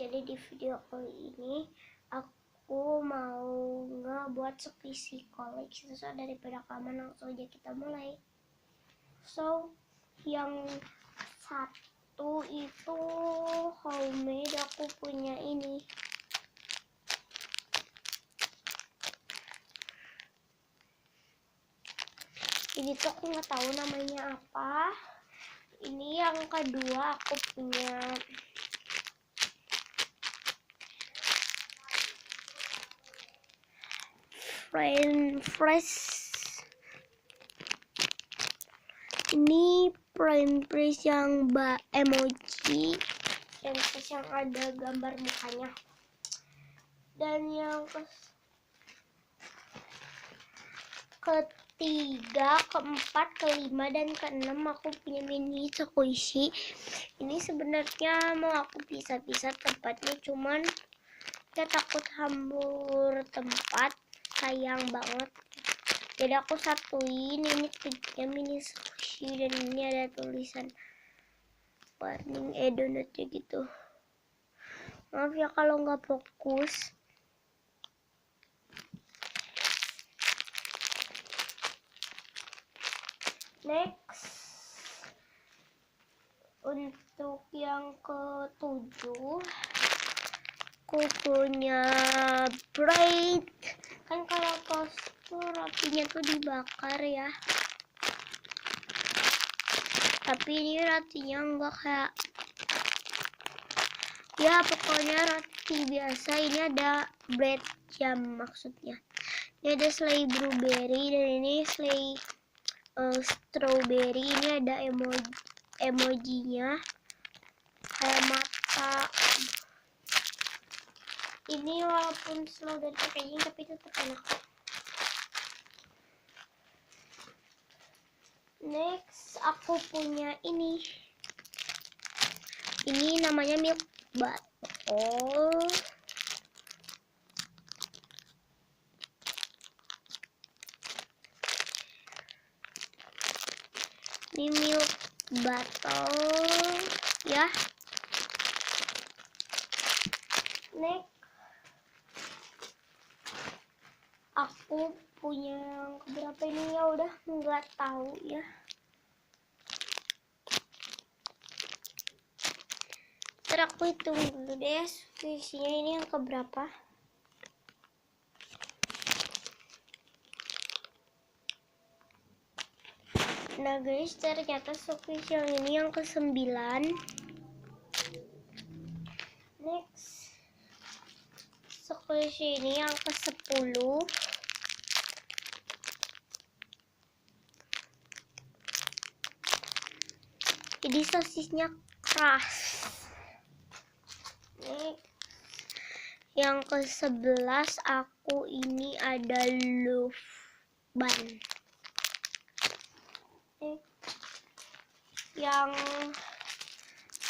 Jadi di video kali ini aku mau ngebuat squishy koleksi. So daripada kelamaan, langsung aja kita mulai. So yang satu itu homemade, aku punya ini. Ini tuh aku nggak tahu namanya apa. Ini yang kedua aku punya Fresh. Ini Fresh yang emoji dan yang ada gambar mukanya. Dan yang ketiga, keempat, kelima, dan keenam aku punya mini squishy. Ini sebenarnya mau aku pisah-pisah tempatnya, cuman ya takut hambur tempat, sayang banget. Jadi aku satuin ini tiga mini squishy, dan ini ada tulisan warning donutnya gitu. Maaf ya kalau nggak fokus. Next, untuk yang ketujuh aku punya bread. Kan kalau toast tuh rotinya tuh dibakar ya, tapi ini rotinya enggak kayak ya, pokoknya roti biasa. Ini ada bread jam maksudnya. Ini ada selai blueberry dan ini selai strawberry. Ini ada emojinya kayak mata. Ini walaupun slow dari packaging tapi tetap enak. Next aku punya ini. Ini namanya milk bottle. Ini milk bottle ya. Next aku punya yang keberapa ini ya, udah nggak tahu ya. Ntar aku hitung dulu deh isinya ini yang keberapa. Nah guys, ternyata squishy yang ini yang ke-9. Next, squishy ini yang ke-10. Jadi sosisnya keras. Next, yang ke-11 aku ini ada love bun. Yang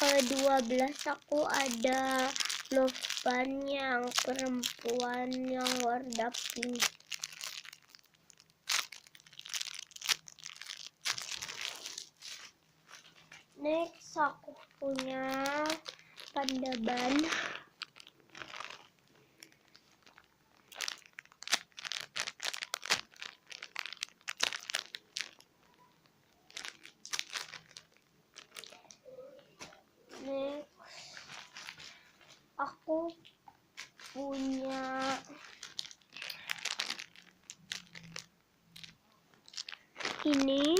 ke-12 aku ada love bun yang perempuan yang warna pink. Next aku punya panda bun. Next aku punya ini.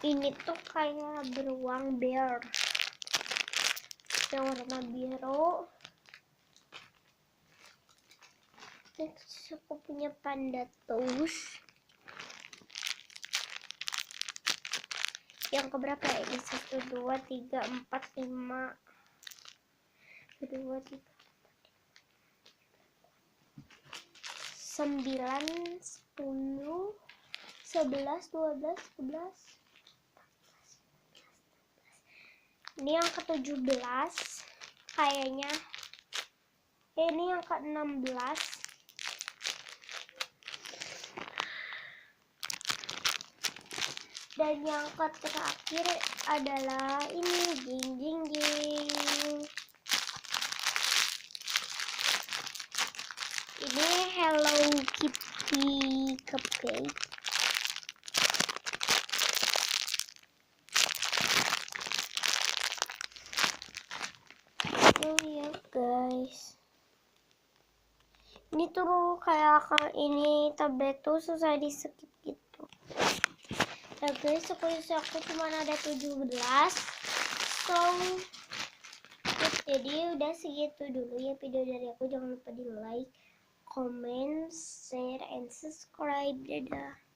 Ini tuh kayak beruang bear yang warna biru. Next aku punya panda toast. Yang keberapa ya? Ini 1, 2, 3, 4, 5, 2, 3, 9, 10, 11, 12, 13. Ini yang ke-17 kayaknya. Ini yang ke-16. Dan yang terakhir adalah ini, jing jing jing. Ini Hello Kitty cupcake. Oh ya guys, ini tuh kayak ini tablet tuh susah di skip gitu. Ya guys, aku cuma ada 17. So jadi udah segitu dulu ya video dari aku. Jangan lupa di like, comment, share, and subscribe. Dadah.